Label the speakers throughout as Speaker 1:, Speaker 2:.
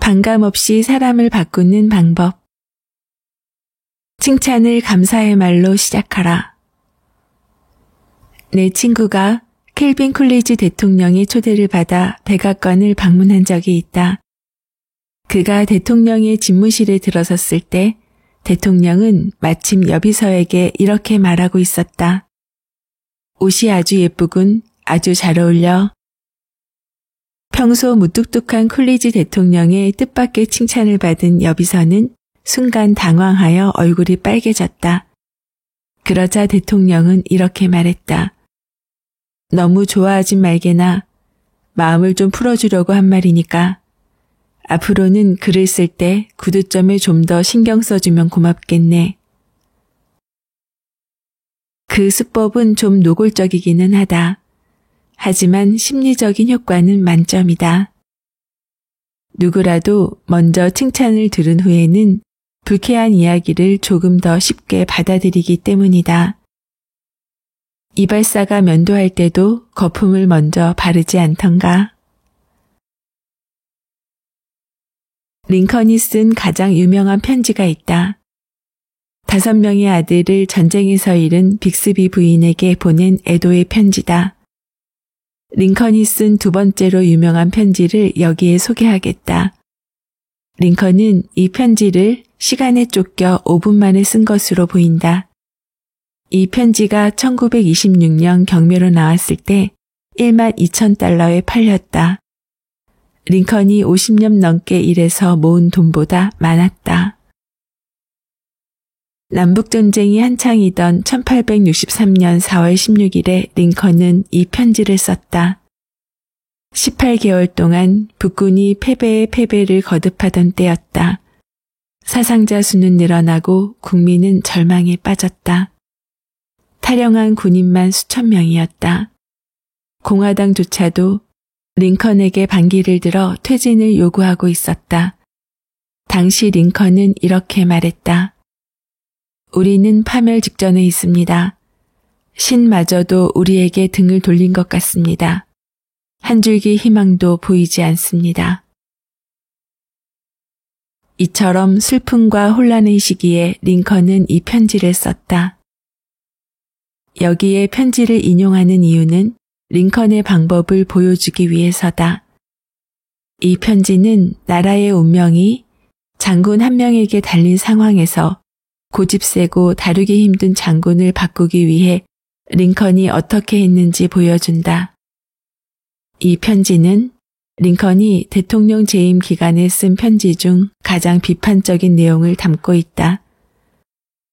Speaker 1: 반감없이 사람을 바꾸는 방법. 칭찬을 감사의 말로 시작하라. 내 친구가 켈빈 쿨리지 대통령의 초대를 받아 백악관을 방문한 적이 있다. 그가 대통령의 집무실에 들어섰을 때 대통령은 마침 여비서에게 이렇게 말하고 있었다. 옷이 아주 예쁘군. 아주 잘 어울려. 평소 무뚝뚝한 쿨리지 대통령의 뜻밖의 칭찬을 받은 여비서는 순간 당황하여 얼굴이 빨개졌다. 그러자 대통령은 이렇게 말했다. 너무 좋아하진 말게나 마음을 좀 풀어주려고 한 말이니까 앞으로는 글을 쓸 때 구두점에 좀 더 신경 써주면 고맙겠네. 그 수법은 좀 노골적이기는 하다. 하지만 심리적인 효과는 만점이다. 누구라도 먼저 칭찬을 들은 후에는 불쾌한 이야기를 조금 더 쉽게 받아들이기 때문이다. 이발사가 면도할 때도 거품을 먼저 바르지 않던가. 링컨이 쓴 가장 유명한 편지가 있다. 5명의 아들을 전쟁에서 잃은 빅스비 부인에게 보낸 애도의 편지다. 링컨이 쓴 두 번째로 유명한 편지를 여기에 소개하겠다. 링컨은 이 편지를 시간에 쫓겨 5분 만에 쓴 것으로 보인다. 이 편지가 1926년 경매로 나왔을 때 12,000달러에 팔렸다. 링컨이 50년 넘게 일해서 모은 돈보다 많았다. 남북전쟁이 한창이던 1863년 4월 16일에 링컨은 이 편지를 썼다. 18개월 동안 북군이 패배에 패배를 거듭하던 때였다. 사상자 수는 늘어나고 국민은 절망에 빠졌다. 탈영한 군인만 수천 명이었다. 공화당조차도 링컨에게 반기를 들어 퇴진을 요구하고 있었다. 당시 링컨은 이렇게 말했다. 우리는 파멸 직전에 있습니다. 신마저도 우리에게 등을 돌린 것 같습니다. 한 줄기 희망도 보이지 않습니다. 이처럼 슬픔과 혼란의 시기에 링컨은 이 편지를 썼다. 여기에 편지를 인용하는 이유는 링컨의 방법을 보여주기 위해서다. 이 편지는 나라의 운명이 장군 한 명에게 달린 상황에서 고집세고 다루기 힘든 장군을 바꾸기 위해 링컨이 어떻게 했는지 보여준다. 이 편지는 링컨이 대통령 재임 기간에 쓴 편지 중 가장 비판적인 내용을 담고 있다.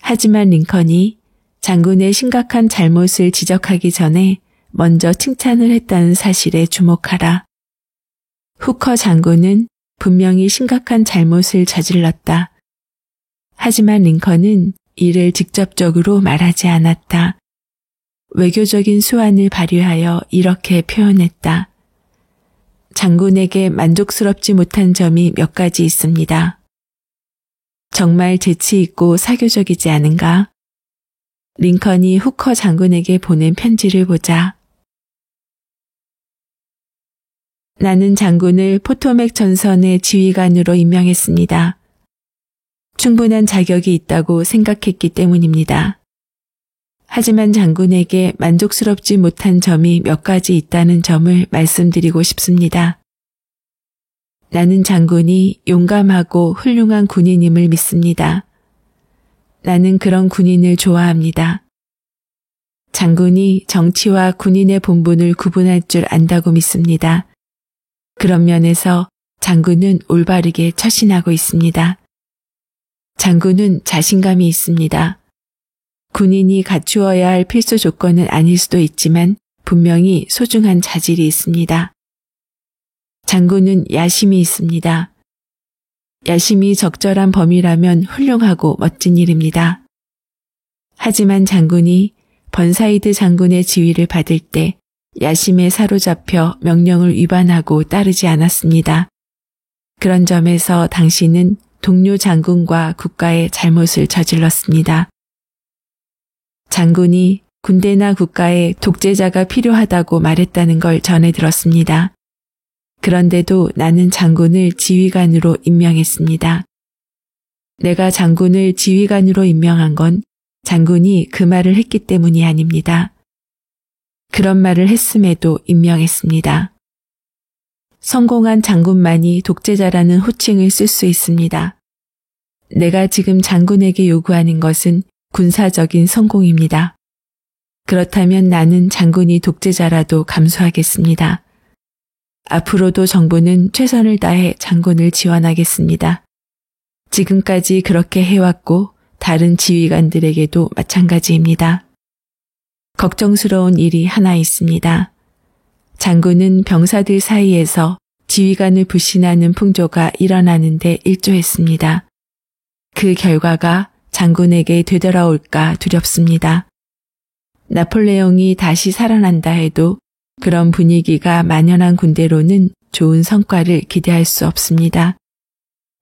Speaker 1: 하지만 링컨이 장군의 심각한 잘못을 지적하기 전에 먼저 칭찬을 했다는 사실에 주목하라. 후커 장군은 분명히 심각한 잘못을 저질렀다. 하지만 링컨은 이를 직접적으로 말하지 않았다. 외교적인 수완을 발휘하여 이렇게 표현했다. 장군에게 만족스럽지 못한 점이 몇 가지 있습니다. 정말 재치 있고 사교적이지 않은가? 링컨이 후커 장군에게 보낸 편지를 보자. 나는 장군을 포토맥 전선의 지휘관으로 임명했습니다. 충분한 자격이 있다고 생각했기 때문입니다. 하지만 장군에게 만족스럽지 못한 점이 몇 가지 있다는 점을 말씀드리고 싶습니다. 나는 장군이 용감하고 훌륭한 군인임을 믿습니다. 나는 그런 군인을 좋아합니다. 장군이 정치와 군인의 본분을 구분할 줄 안다고 믿습니다. 그런 면에서 장군은 올바르게 처신하고 있습니다. 장군은 자신감이 있습니다. 군인이 갖추어야 할 필수 조건은 아닐 수도 있지만 분명히 소중한 자질이 있습니다. 장군은 야심이 있습니다. 야심이 적절한 범위라면 훌륭하고 멋진 일입니다. 하지만 장군이 번사이드 장군의 지휘를 받을 때 야심에 사로잡혀 명령을 위반하고 따르지 않았습니다. 그런 점에서 당신은 동료 장군과 국가의 잘못을 저질렀습니다. 장군이 군대나 국가에 독재자가 필요하다고 말했다는 걸 전해 들었습니다. 그런데도 나는 장군을 지휘관으로 임명했습니다. 내가 장군을 지휘관으로 임명한 건 장군이 그 말을 했기 때문이 아닙니다. 그런 말을 했음에도 임명했습니다. 성공한 장군만이 독재자라는 호칭을 쓸 수 있습니다. 내가 지금 장군에게 요구하는 것은 군사적인 성공입니다. 그렇다면 나는 장군이 독재자라도 감수하겠습니다. 앞으로도 정부는 최선을 다해 장군을 지원하겠습니다. 지금까지 그렇게 해왔고 다른 지휘관들에게도 마찬가지입니다. 걱정스러운 일이 하나 있습니다. 장군은 병사들 사이에서 지휘관을 불신하는 풍조가 일어나는데 일조했습니다. 그 결과가 장군에게 되돌아올까 두렵습니다. 나폴레옹이 다시 살아난다 해도 그런 분위기가 만연한 군대로는 좋은 성과를 기대할 수 없습니다.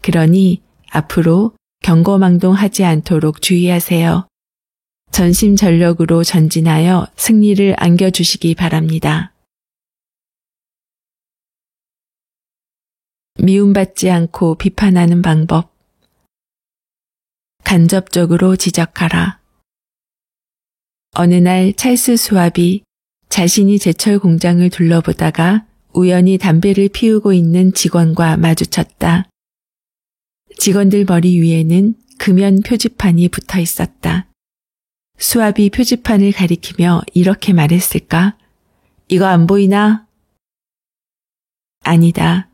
Speaker 1: 그러니 앞으로 경거망동하지 않도록 주의하세요. 전심전력으로 전진하여 승리를 안겨주시기 바랍니다. 미움받지 않고 비판하는 방법. 간접적으로 지적하라. 어느 날 찰스 수왑이 자신이 제철 공장을 둘러보다가 우연히 담배를 피우고 있는 직원과 마주쳤다. 직원들 머리 위에는 금연 표지판이 붙어 있었다. 수왑이 표지판을 가리키며 이렇게 말했을까? 이거 안 보이나? 아니다.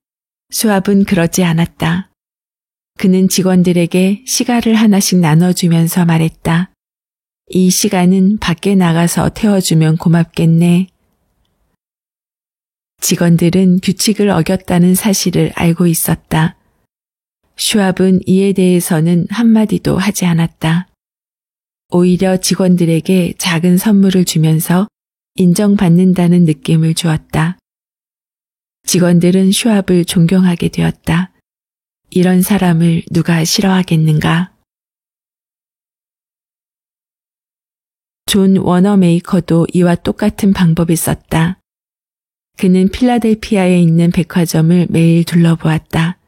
Speaker 1: 수왑은 그러지 않았다. 그는 직원들에게 시가를 하나씩 나눠주면서 말했다. 이 시간은 밖에 나가서 태워주면 고맙겠네. 직원들은 규칙을 어겼다는 사실을 알고 있었다. 수왑은 이에 대해서는 한마디도 하지 않았다. 오히려 직원들에게 작은 선물을 주면서 인정받는다는 느낌을 주었다. 직원들은 수왑을 존경하게 되었다. 이런 사람을 누가 싫어하겠는가? 존 워너메이커도 이와 똑같은 방법을 썼다. 그는 필라델피아에 있는 백화점을 매일 둘러보았다.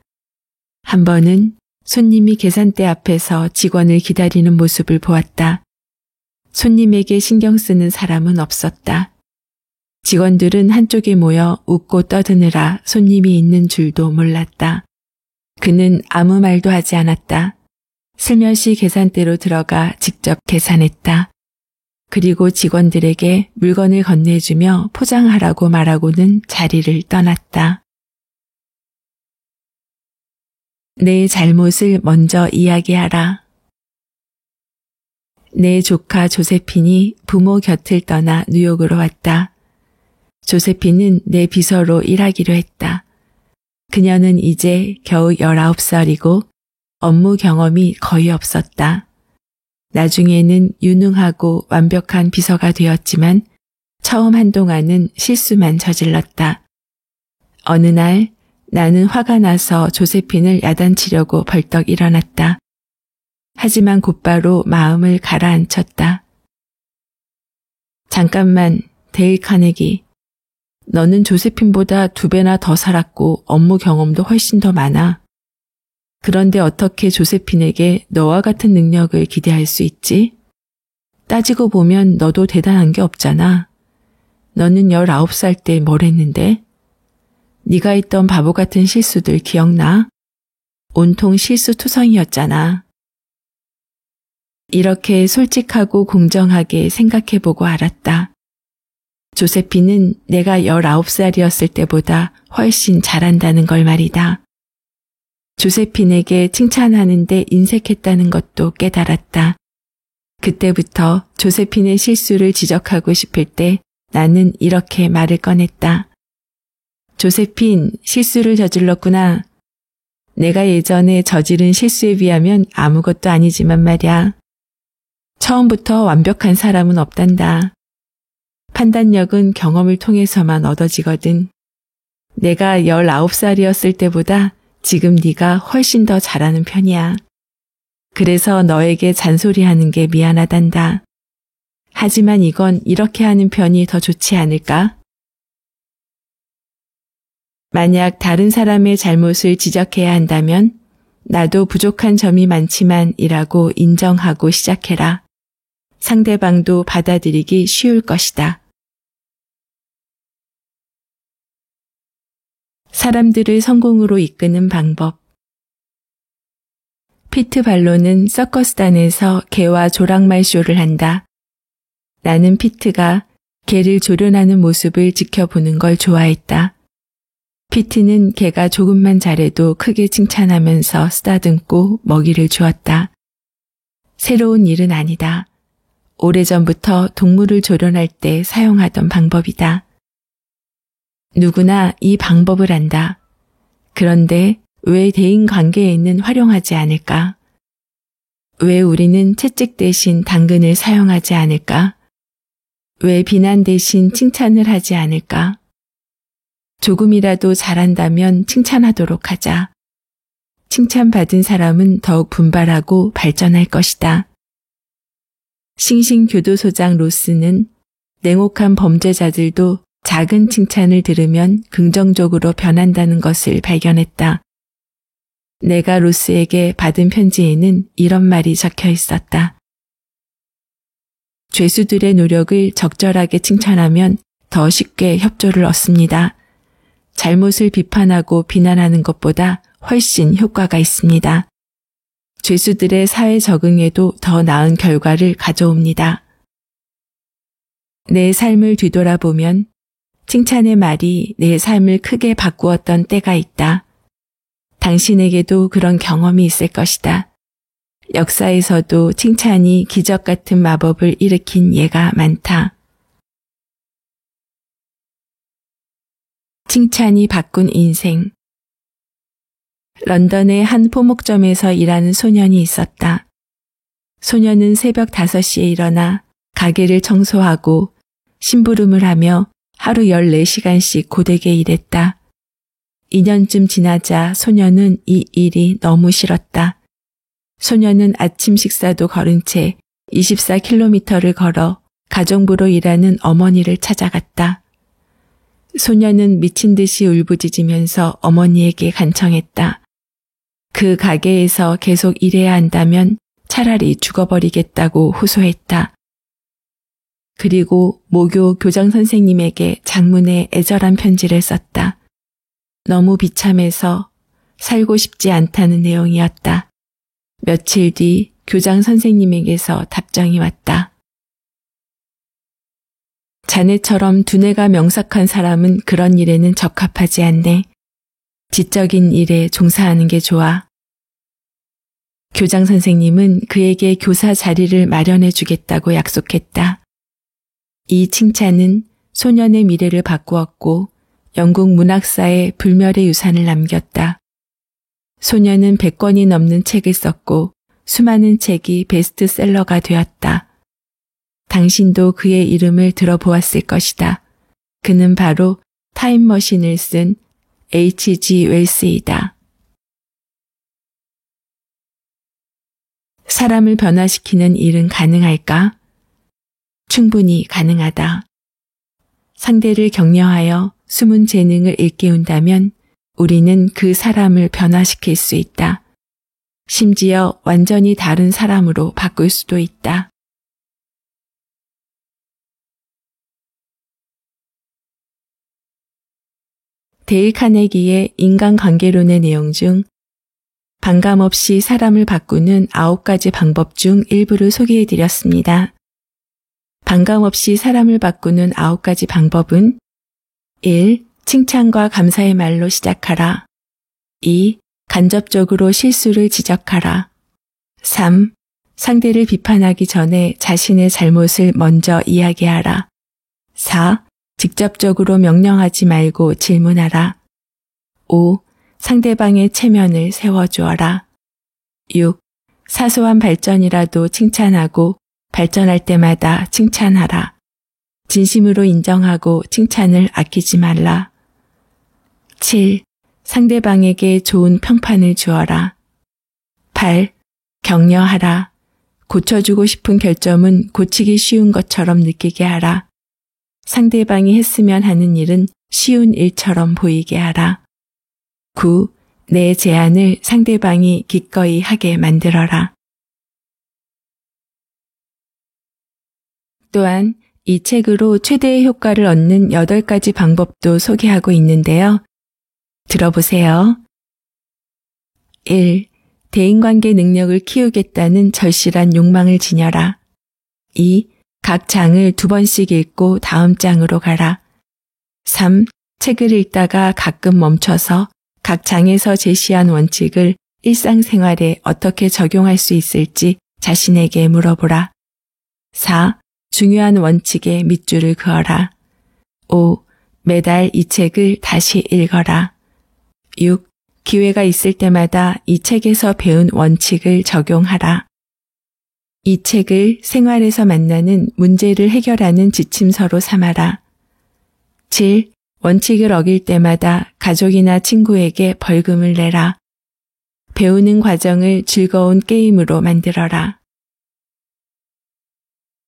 Speaker 1: 한 번은 손님이 계산대 앞에서 직원을 기다리는 모습을 보았다. 손님에게 신경 쓰는 사람은 없었다. 직원들은 한쪽에 모여 웃고 떠드느라 손님이 있는 줄도 몰랐다. 그는 아무 말도 하지 않았다. 슬며시 계산대로 들어가 직접 계산했다. 그리고 직원들에게 물건을 건네주며 포장하라고 말하고는 자리를 떠났다. 내 잘못을 먼저 이야기하라. 내 조카 조세핀이 부모 곁을 떠나 뉴욕으로 왔다. 조세핀은 내 비서로 일하기로 했다. 그녀는 이제 겨우 19살이고 업무 경험이 거의 없었다. 나중에는 유능하고 완벽한 비서가 되었지만 처음 한동안은 실수만 저질렀다. 어느 날 나는 화가 나서 조세핀을 야단치려고 벌떡 일어났다. 하지만 곧바로 마음을 가라앉혔다. 잠깐만, 데일 카네기. 너는 조세핀보다 2배나 더 살았고 업무 경험도 훨씬 더 많아. 그런데 어떻게 조세핀에게 너와 같은 능력을 기대할 수 있지? 따지고 보면 너도 대단한 게 없잖아. 너는 19살 때 뭘 했는데? 네가 했던 바보 같은 실수들 기억나? 온통 실수투성이었잖아. 이렇게 솔직하고 공정하게 생각해보고 알았다. 조세핀은 내가 19살이었을 때보다 훨씬 잘한다는 걸 말이다. 조세핀에게 칭찬하는데 인색했다는 것도 깨달았다. 그때부터 조세핀의 실수를 지적하고 싶을 때 나는 이렇게 말을 꺼냈다. 조세핀, 실수를 저질렀구나. 내가 예전에 저지른 실수에 비하면 아무것도 아니지만 말이야. 처음부터 완벽한 사람은 없단다. 판단력은 경험을 통해서만 얻어지거든. 내가 19살이었을 때보다 지금 네가 훨씬 더 잘하는 편이야. 그래서 너에게 잔소리하는 게 미안하단다. 하지만 이건 이렇게 하는 편이 더 좋지 않을까? 만약 다른 사람의 잘못을 지적해야 한다면 나도 부족한 점이 많지만 이라고 인정하고 시작해라. 상대방도 받아들이기 쉬울 것이다. 사람들을 성공으로 이끄는 방법. 피트 발로는 서커스단에서 개와 조랑말 쇼를 한다. 나는 피트가 개를 조련하는 모습을 지켜보는 걸 좋아했다. 피트는 개가 조금만 잘해도 크게 칭찬하면서 쓰다듬고 먹이를 주었다. 새로운 일은 아니다. 오래전부터 동물을 조련할 때 사용하던 방법이다. 누구나 이 방법을 안다. 그런데 왜 대인 관계에는 활용하지 않을까? 왜 우리는 채찍 대신 당근을 사용하지 않을까? 왜 비난 대신 칭찬을 하지 않을까? 조금이라도 잘한다면 칭찬하도록 하자. 칭찬받은 사람은 더욱 분발하고 발전할 것이다. 싱싱교도소장 로스는 냉혹한 범죄자들도 작은 칭찬을 들으면 긍정적으로 변한다는 것을 발견했다. 내가 로스에게 받은 편지에는 이런 말이 적혀 있었다. 죄수들의 노력을 적절하게 칭찬하면 더 쉽게 협조를 얻습니다. 잘못을 비판하고 비난하는 것보다 훨씬 효과가 있습니다. 죄수들의 사회 적응에도 더 나은 결과를 가져옵니다. 내 삶을 뒤돌아보면 칭찬의 말이 내 삶을 크게 바꾸었던 때가 있다. 당신에게도 그런 경험이 있을 것이다. 역사에서도 칭찬이 기적 같은 마법을 일으킨 예가 많다. 칭찬이 바꾼 인생. 런던의 한 포목점에서 일하는 소년이 있었다. 소년은 새벽 5시에 일어나 가게를 청소하고 심부름을 하며 하루 14시간씩 고되게 일했다. 2년쯤 지나자 소년은 이 일이 너무 싫었다. 소년은 아침 식사도 거른 채 24km를 걸어 가정부로 일하는 어머니를 찾아갔다. 소년은 미친 듯이 울부짖으면서 어머니에게 간청했다. 그 가게에서 계속 일해야 한다면 차라리 죽어버리겠다고 호소했다. 그리고 모교 교장 선생님에게 장문의 애절한 편지를 썼다. 너무 비참해서 살고 싶지 않다는 내용이었다. 며칠 뒤 교장 선생님에게서 답장이 왔다. 자네처럼 두뇌가 명석한 사람은 그런 일에는 적합하지 않네. 지적인 일에 종사하는 게 좋아. 교장 선생님은 그에게 교사 자리를 마련해 주겠다고 약속했다. 이 칭찬은 소년의 미래를 바꾸었고 영국 문학사에 불멸의 유산을 남겼다. 소년은 100권이 넘는 책을 썼고 수많은 책이 베스트셀러가 되었다. 당신도 그의 이름을 들어보았을 것이다. 그는 바로 타임머신을 쓴 H.G. 웰스이다. 사람을 변화시키는 일은 가능할까? 충분히 가능하다. 상대를 격려하여 숨은 재능을 일깨운다면 우리는 그 사람을 변화시킬 수 있다. 심지어 완전히 다른 사람으로 바꿀 수도 있다. 데일 카네기의 인간관계론의 내용 중 반감없이 사람을 바꾸는 9가지 방법 중 일부를 소개해드렸습니다. 반감없이 사람을 바꾸는 9가지 방법은 1. 칭찬과 감사의 말로 시작하라. 2. 간접적으로 실수를 지적하라. 3. 상대를 비판하기 전에 자신의 잘못을 먼저 이야기하라. 4. 직접적으로 명령하지 말고 질문하라. 5. 상대방의 체면을 세워주어라. 6. 사소한 발전이라도 칭찬하고 발전할 때마다 칭찬하라. 진심으로 인정하고 칭찬을 아끼지 말라. 7. 상대방에게 좋은 평판을 주어라. 8. 격려하라. 고쳐주고 싶은 결점은 고치기 쉬운 것처럼 느끼게 하라. 상대방이 했으면 하는 일은 쉬운 일처럼 보이게 하라. 9. 내 제안을 상대방이 기꺼이 하게 만들어라. 또한 이 책으로 최대의 효과를 얻는 8가지 방법도 소개하고 있는데요. 들어보세요. 1. 대인관계 능력을 키우겠다는 절실한 욕망을 지녀라. 2. 각 장을 2번씩 읽고 다음 장으로 가라. 3. 책을 읽다가 가끔 멈춰서 각 장에서 제시한 원칙을 일상생활에 어떻게 적용할 수 있을지 자신에게 물어보라. 4. 중요한 원칙에 밑줄을 그어라. 5. 매달 이 책을 다시 읽어라. 6. 기회가 있을 때마다 이 책에서 배운 원칙을 적용하라. 이 책을 생활에서 만나는 문제를 해결하는 지침서로 삼아라. 7. 원칙을 어길 때마다 가족이나 친구에게 벌금을 내라. 배우는 과정을 즐거운 게임으로 만들어라.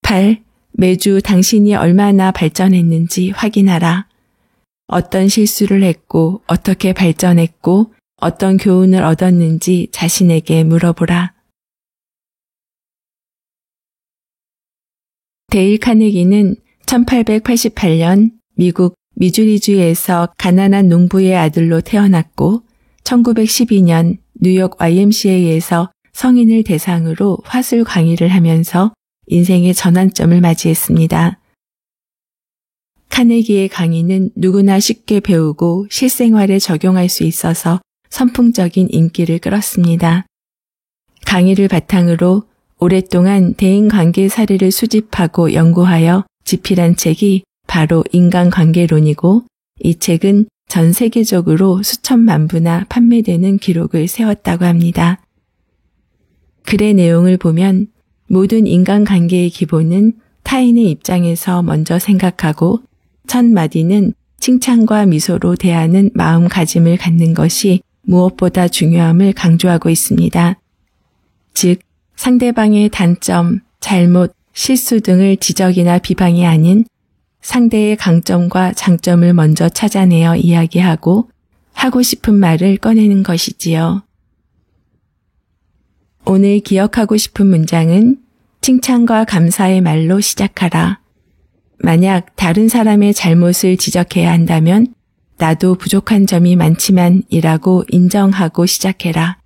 Speaker 1: 8. 매주 당신이 얼마나 발전했는지 확인하라. 어떤 실수를 했고 어떻게 발전했고 어떤 교훈을 얻었는지 자신에게 물어보라. 데일 카네기는 1888년 미국 미주리주에서 가난한 농부의 아들로 태어났고 1912년 뉴욕 YMCA에서 성인을 대상으로 화술 강의를 하면서 인생의 전환점을 맞이했습니다. 카네기의 강의는 누구나 쉽게 배우고 실생활에 적용할 수 있어서 선풍적인 인기를 끌었습니다. 강의를 바탕으로 오랫동안 대인관계 사례를 수집하고 연구하여 집필한 책이 바로 인간관계론이고 이 책은 전 세계적으로 수천만 부나 판매되는 기록을 세웠다고 합니다. 글의 내용을 보면 모든 인간관계의 기본은 타인의 입장에서 먼저 생각하고 첫 마디는 칭찬과 미소로 대하는 마음가짐을 갖는 것이 무엇보다 중요함을 강조하고 있습니다. 즉, 상대방의 단점, 잘못, 실수 등을 지적이나 비방이 아닌 상대의 강점과 장점을 먼저 찾아내어 이야기하고 하고 싶은 말을 꺼내는 것이지요. 오늘 기억하고 싶은 문장은 칭찬과 감사의 말로 시작하라. 만약 다른 사람의 잘못을 지적해야 한다면 나도 부족한 점이 많지만 이라고 인정하고 시작해라.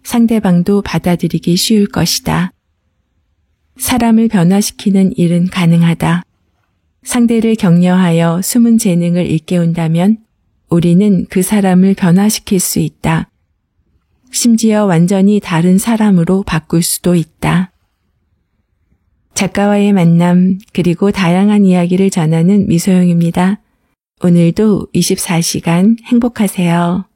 Speaker 1: 상대방도 받아들이기 쉬울 것이다. 사람을 변화시키는 일은 가능하다. 상대를 격려하여 숨은 재능을 일깨운다면 우리는 그 사람을 변화시킬 수 있다. 심지어 완전히 다른 사람으로 바꿀 수도 있다. 작가와의 만남 그리고 다양한 이야기를 전하는 미소영입니다. 오늘도 24시간 행복하세요.